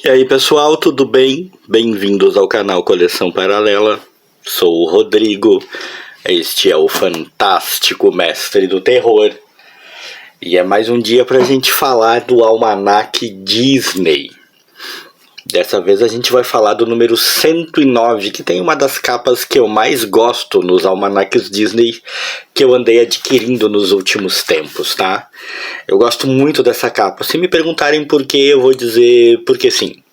E aí pessoal, tudo bem? Bem-vindos ao canal Coleção Paralela. Sou o Rodrigo, este é o fantástico mestre do terror. E é mais um dia pra gente falar do Almanac Disney. Dessa vez a gente vai falar do número 109, que tem uma das capas que eu mais gosto nos almanacs Disney, que eu andei adquirindo nos últimos tempos, tá? Eu gosto muito dessa capa. Se me perguntarem por que, eu vou dizer porque sim.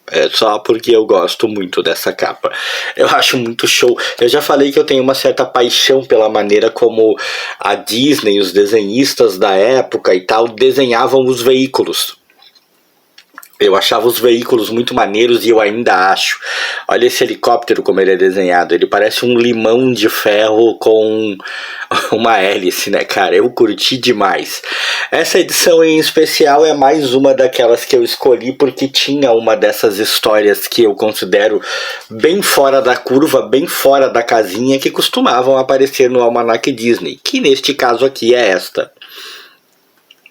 É só porque eu gosto muito dessa capa. Eu acho muito show. Eu já falei que eu tenho uma certa paixão pela maneira como a Disney, os desenhistas da época e tal, desenhavam os veículos. Eu achava os veículos muito maneiros e eu ainda acho. Olha esse helicóptero como ele é desenhado. Ele parece um limão de ferro com uma hélice, né, cara? Eu curti demais. Essa edição em especial é mais uma daquelas que eu escolhi porque tinha uma dessas histórias que eu considero bem fora da curva, bem fora da casinha, que costumavam aparecer no Almanac Disney. Que neste caso aqui é esta.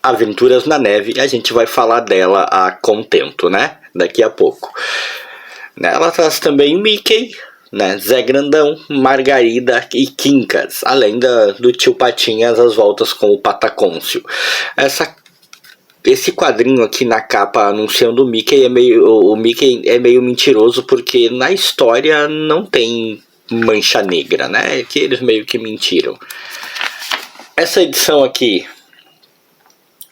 Aventuras na Neve, a gente vai falar dela a contento, né? Daqui a pouco. Ela traz também Mickey, né? Zé Grandão, Margarida e Quincas, além do tio Patinhas, as voltas com o Patacôncio. Esse quadrinho aqui na capa anunciando o Mickey é meio mentiroso, porque na história não tem mancha negra, né? É que eles meio que mentiram. Essa edição aqui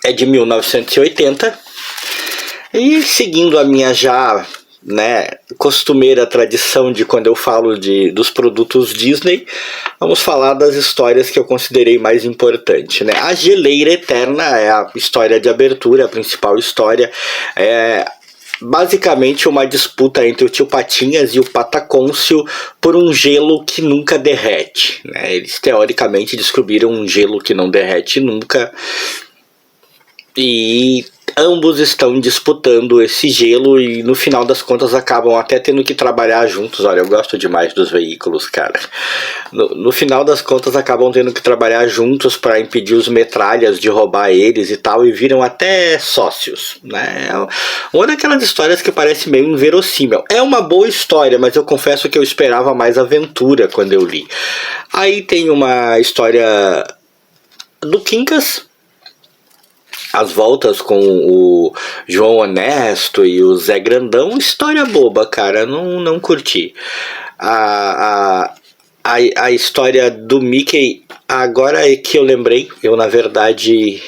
é de 1980 e seguindo a minha já, né, costumeira tradição de quando eu falo dos produtos Disney, vamos falar das histórias que eu considerei mais importante, né? A Geleira Eterna é a história de abertura, a principal história. É basicamente uma disputa entre o tio Patinhas e o Patacôncio por um gelo que nunca derrete, né? Eles teoricamente descobriram um gelo que não derrete nunca. E ambos estão disputando esse gelo e no final das contas acabam até tendo que trabalhar juntos. Olha, eu gosto demais dos veículos, cara. No final das contas acabam tendo que trabalhar juntos para impedir os metralhas de roubar eles e tal, e viram até sócios, né? Uma daquelas histórias que parece meio inverossímil. É uma boa história, mas eu confesso que eu esperava mais aventura quando eu li. Aí tem uma história do Quincas, as voltas com o João Honesto e o Zé Grandão, história boba, cara, não curti. A história do Mickey, agora é que eu lembrei, eu na verdade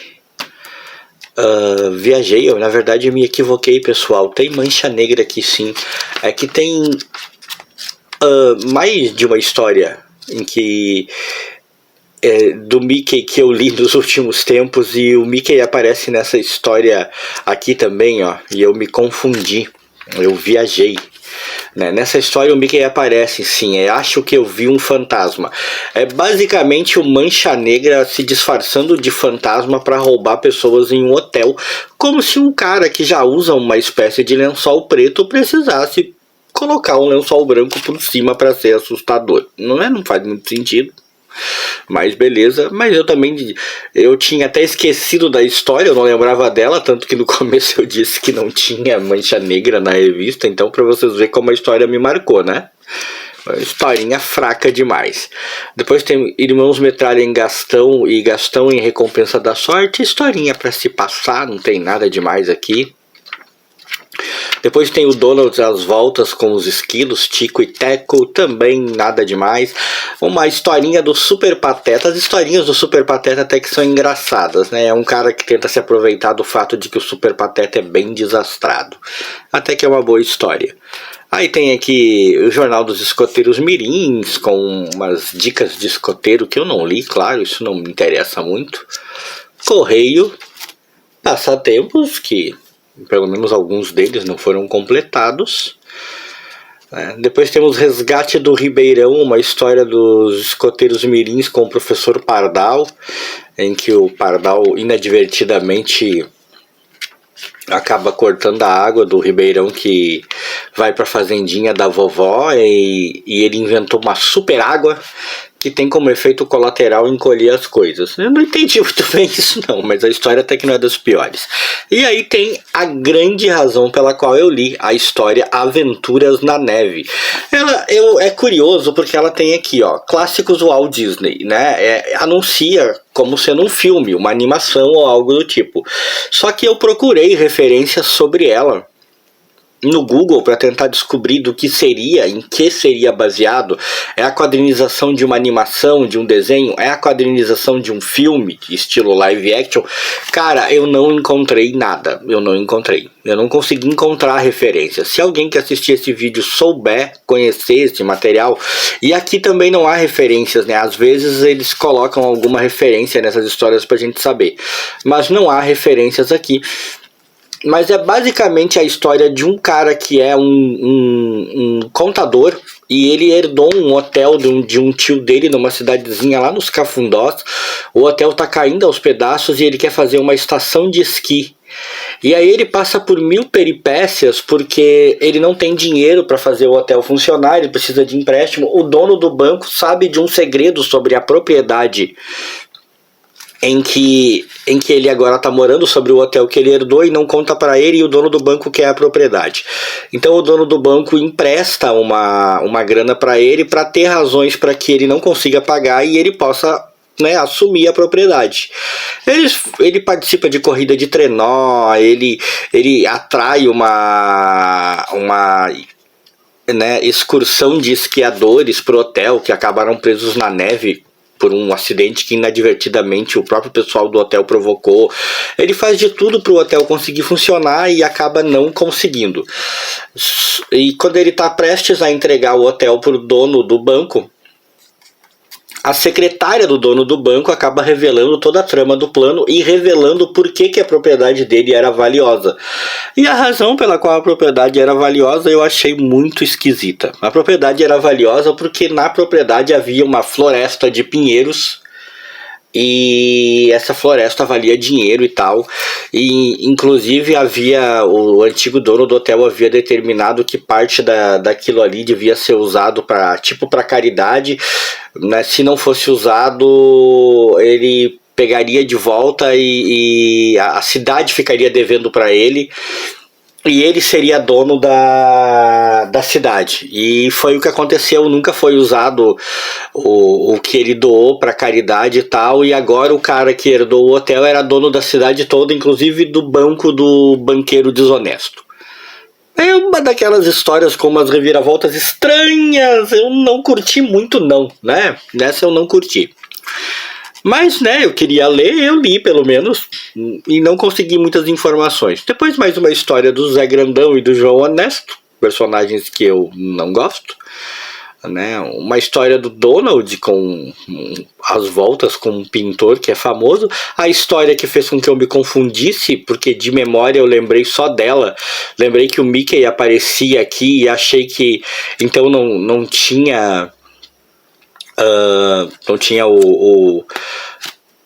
viajei, eu na verdade me equivoquei, pessoal. Tem mancha negra aqui sim, é que tem mais de uma história em que do Mickey que eu li nos últimos tempos, e o Mickey aparece nessa história aqui também, ó, e eu me confundi, eu viajei, né? Nessa história o Mickey aparece sim, acho que eu vi um fantasma. É basicamente o Mancha Negra se disfarçando de fantasma para roubar pessoas em um hotel, como se um cara que já usa uma espécie de lençol preto precisasse colocar um lençol branco por cima para ser assustador. Não faz muito sentido, mas beleza. Mas eu tinha até esquecido da história, eu não lembrava dela, tanto que no começo eu disse que não tinha mancha negra na revista. Então pra vocês verem como a história me marcou, né? Uma historinha fraca demais. Depois tem Irmãos Metralha em Gastão e Gastão em Recompensa da Sorte. Historinha pra se passar, não tem nada demais aqui. Depois tem o Donald às voltas com os esquilos, Tico e Teco, também nada demais. Uma historinha do Super Pateta. As historinhas do Super Pateta até que são engraçadas, né? É um cara que tenta se aproveitar do fato de que o Super Pateta é bem desastrado. Até que é uma boa história. Aí tem aqui o Jornal dos Escoteiros Mirins, com umas dicas de escoteiro que eu não li, claro, isso não me interessa muito. Correio, Passatempos, que pelo menos alguns deles não foram completados. Depois temos Resgate do Ribeirão, uma história dos escoteiros mirins com o professor Pardal, em que o Pardal inadvertidamente acaba cortando a água do Ribeirão que vai para a fazendinha da vovó, e ele inventou uma super água que tem como efeito colateral encolher as coisas. Eu não entendi muito bem isso não, mas a história até que não é das piores. E aí tem a grande razão pela qual eu li a história Aventuras na Neve. É curioso porque ela tem aqui, ó, clássicos Walt Disney, né? Anuncia como sendo um filme, uma animação ou algo do tipo. Só que eu procurei referências sobre ela no Google para tentar descobrir do que seria, em que seria baseado. É a quadrinização de uma animação, de um desenho? É a quadrinização de um filme, estilo live action? Cara, eu não encontrei nada. Eu não consegui encontrar referência. Se alguém que assistir esse vídeo souber conhecer esse material, e aqui também não há referências, né? Às vezes eles colocam alguma referência nessas histórias pra gente saber, mas não há referências aqui. Mas é basicamente a história de um cara que é um contador, e ele herdou um hotel de um tio dele numa cidadezinha lá nos Cafundós. O hotel tá caindo aos pedaços e ele quer fazer uma estação de esqui. E aí ele passa por 1000 peripécias porque ele não tem dinheiro para fazer o hotel funcionar, ele precisa de empréstimo. O dono do banco sabe de um segredo sobre a propriedade em que ele agora está morando, sobre o hotel que ele herdou, e não conta para ele, e o dono do banco quer a propriedade. Então o dono do banco empresta uma grana para ele, para ter razões para que ele não consiga pagar e ele possa, né, assumir a propriedade. Ele participa de corrida de trenó, ele atrai uma né, excursão de esquiadores pro hotel que acabaram presos na neve por um acidente que inadvertidamente o próprio pessoal do hotel provocou. Ele faz de tudo para o hotel conseguir funcionar e acaba não conseguindo. E quando ele está prestes a entregar o hotel para o dono do banco, a secretária do dono do banco acaba revelando toda a trama do plano e revelando por que a propriedade dele era valiosa. E a razão pela qual a propriedade era valiosa eu achei muito esquisita. A propriedade era valiosa porque na propriedade havia uma floresta de pinheiros, e essa floresta valia dinheiro e tal, e inclusive o antigo dono do hotel havia determinado que parte daquilo ali devia ser usado para caridade, né? Se não fosse usado, ele pegaria de volta e a cidade ficaria devendo para ele, e ele seria dono da cidade. E foi o que aconteceu, nunca foi usado o que ele doou para caridade e tal, e agora o cara que herdou o hotel era dono da cidade toda, inclusive do banco do banqueiro desonesto. É uma daquelas histórias com umas reviravoltas estranhas, eu não curti muito não, né? Nessa eu não curti. Mas, né, eu queria ler, eu li pelo menos, e não consegui muitas informações. Depois mais uma história do Zé Grandão e do João Honesto, personagens que eu não gosto, né? Uma história do Donald com as voltas com um pintor que é famoso. A história que fez com que eu me confundisse, porque de memória eu lembrei só dela. Lembrei que o Mickey aparecia aqui e achei que então não tinha... não tinha o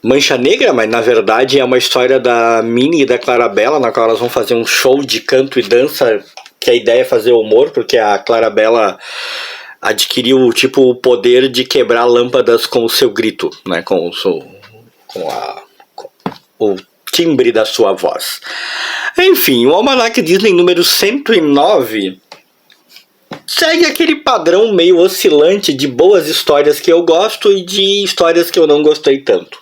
Mancha Negra, mas na verdade é uma história da Minnie e da Clarabella, na qual elas vão fazer um show de canto e dança, que a ideia é fazer humor, porque a Clarabella adquiriu tipo o poder de quebrar lâmpadas com o seu grito, né, com o timbre da sua voz. Enfim, o Almanac Disney número 109 segue aquele padrão meio oscilante de boas histórias que eu gosto e de histórias que eu não gostei tanto.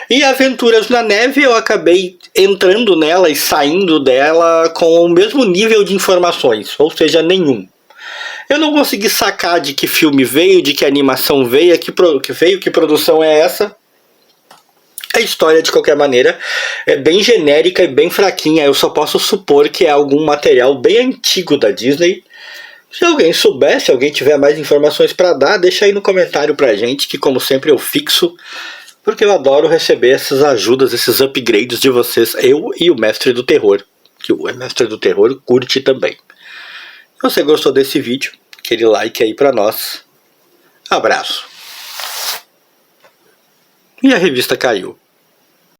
E Aventuras na Neve eu acabei entrando nela e saindo dela com o mesmo nível de informações, ou seja, nenhum. Eu não consegui sacar de que filme veio, de que animação veio, que produção é essa. A história, de qualquer maneira, é bem genérica e bem fraquinha. Eu só posso supor que é algum material bem antigo da Disney. Se alguém souber, se alguém tiver mais informações para dar, deixa aí no comentário pra gente, que como sempre eu fixo, porque eu adoro receber essas ajudas, esses upgrades de vocês, eu e o Mestre do Terror, que o Mestre do Terror curte também. Se você gostou desse vídeo, aquele like aí pra nós. Abraço. E a revista caiu.